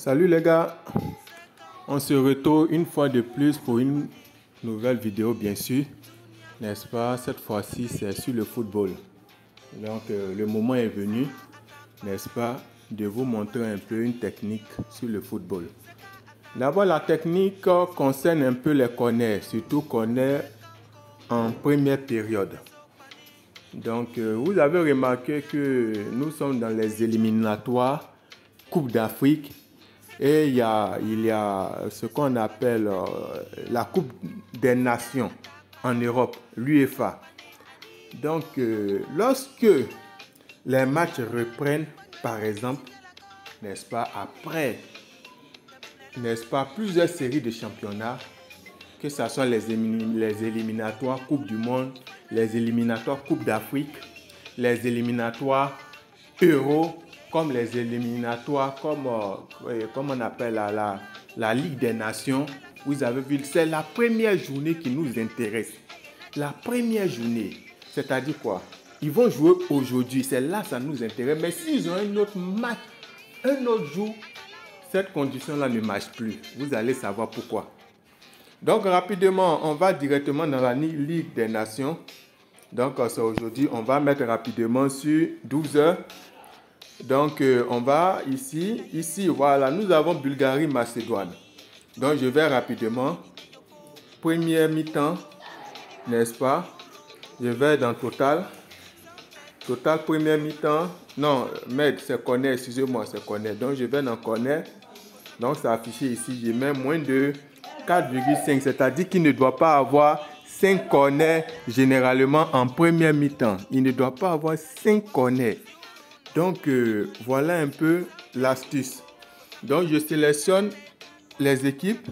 Salut les gars, on se retrouve une fois de plus pour une nouvelle vidéo bien sûr, n'est-ce pas? Cette fois-ci c'est sur le football. Donc le moment est venu, n'est-ce pas, de vous montrer un peu une technique sur le football. D'abord la technique concerne un peu les corners, surtout corners en première période. Donc vous avez remarqué que nous sommes dans les éliminatoires Coupe d'Afrique. Et il y a ce qu'on appelle la Coupe des Nations en Europe, l'UEFA. Donc, lorsque les matchs reprennent, par exemple, n'est-ce pas, après, n'est-ce pas, plusieurs séries de championnats, que ce soit les éliminatoires Coupe du Monde, les éliminatoires Coupe d'Afrique, les éliminatoires Euro, comme les éliminatoires, comme on appelle la Ligue des Nations. Vous avez vu, c'est la première journée qui nous intéresse. La première journée, c'est-à-dire quoi? Ils vont jouer aujourd'hui, c'est là que ça nous intéresse. Mais s'ils ont un autre match, un autre jour, cette condition-là ne marche plus. Vous allez savoir pourquoi. Donc rapidement, on va directement dans la Ligue des Nations. Donc c'est aujourd'hui, on va mettre rapidement sur 12 heures. Donc, on va ici, voilà, nous avons Bulgarie-Macédoine. Donc, je vais rapidement. Première mi-temps, n'est-ce pas? Je vais dans Total. Total, première mi-temps. Non, mais c'est corner, excusez-moi, c'est corner. Donc, je vais dans corner. Donc, c'est affiché ici. Je mets moins de 4,5. C'est-à-dire qu'il ne doit pas avoir 5 corners généralement en première mi-temps. Il ne doit pas avoir 5 corners. Donc, voilà un peu l'astuce. Donc, je sélectionne les équipes.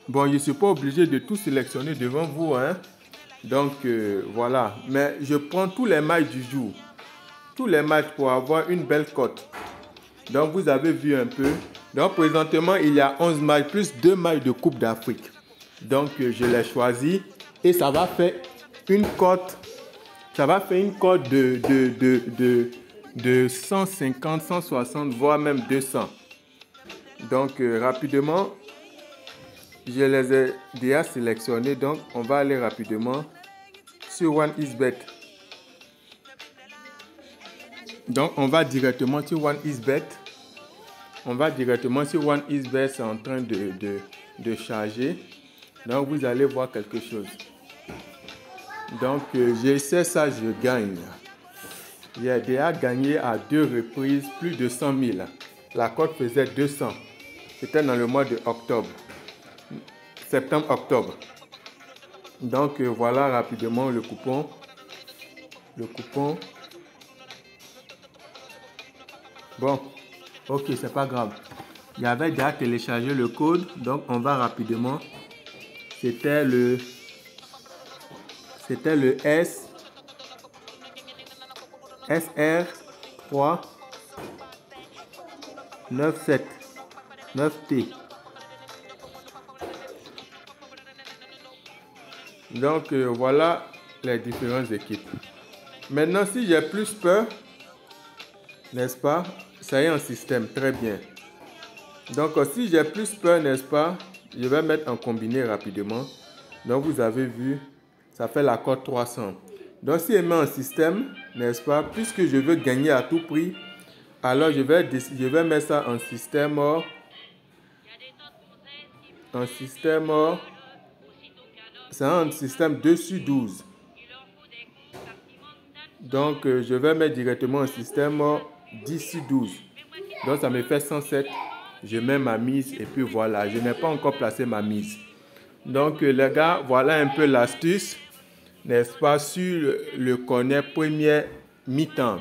Bon, je ne suis pas obligé de tout sélectionner devant vous, hein. Donc, voilà. Mais je prends tous les matchs du jour. Tous les matchs pour avoir une belle cote. Donc, vous avez vu un peu. Donc, présentement, il y a 11 matchs plus 2 matchs de Coupe d'Afrique. Donc, je les choisis. Et ça va faire une cote. Ça va faire une cote de 150, 160, voire même 200. Donc, rapidement, je les ai déjà sélectionnés. Donc, on va aller rapidement sur OneXBet. Donc, on va directement sur OneXBet. On va directement sur OneXBet. C'est en train de charger. Donc, vous allez voir quelque chose. Donc, j'essaie ça, je gagne. J'ai déjà gagné à 2 reprises plus de 100 000. La cote faisait 200. C'était dans le mois de octobre. Septembre-octobre. Donc, voilà rapidement le coupon. Le coupon. Bon, ok, c'est pas grave. J'avais déjà téléchargé le code. Donc, on va rapidement. C'était le SR3 97 9T. Donc voilà les différentes équipes. Maintenant, si j'ai plus peur, n'est-ce pas? Ça y est en système, très bien. Donc si j'ai plus peur, n'est-ce pas? Je vais mettre en combiné rapidement. Donc vous avez vu, ça fait la cote 300. Donc si je mets en système, n'est-ce pas? Puisque je veux gagner à tout prix, alors je vais mettre ça en système. C'est un système 2 sur 12. Donc je vais mettre directement un système 10 sur 12. Donc ça me fait 107. Je mets ma mise et puis voilà. Je n'ai pas encore placé ma mise. Donc les gars, voilà un peu l'astuce, n'est-ce pas, sur le corner première mi-temps.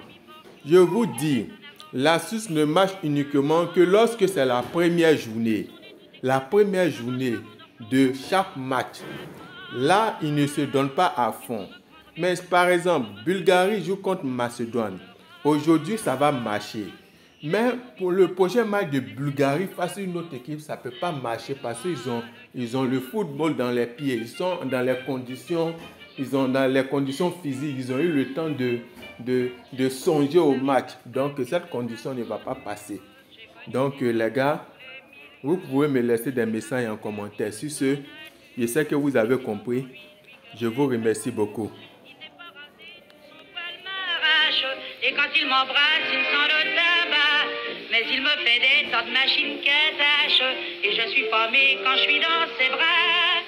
Je vous dis, l'astuce ne marche uniquement que lorsque c'est la première journée. La première journée de chaque match. Là, il ne se donne pas à fond. Mais par exemple, Bulgarie joue contre Macédoine. Aujourd'hui, ça va marcher. Mais pour le prochain match de Bulgarie face à une autre équipe, ça ne peut pas marcher parce qu'ils ont le football dans les pieds. Ils sont dans les conditions, physiques. Ils ont eu le temps de songer au match. Donc, cette condition ne va pas passer. Donc les gars, vous pouvez me laisser des messages en commentaire. Sur ce, je sais que vous avez compris. Je vous remercie beaucoup. Et quand il m'embrasse, il sent le tabac. Mais il me fait des tas de machines qu'attache. Et je suis pommé quand je suis dans ses bras.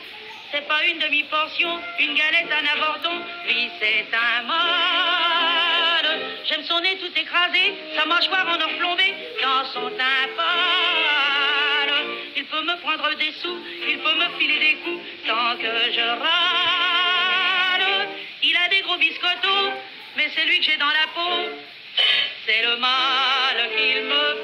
C'est pas une demi-portion, une galette, un avorton. Lui, c'est un mode. J'aime son nez tout écrasé, sa mâchoire en or plombé dans son tympane. Il peut me prendre des sous, il peut me filer des coups tant que je râle. Il a des gros biscottos, mais c'est lui que j'ai dans la peau. C'est le mal qu'il me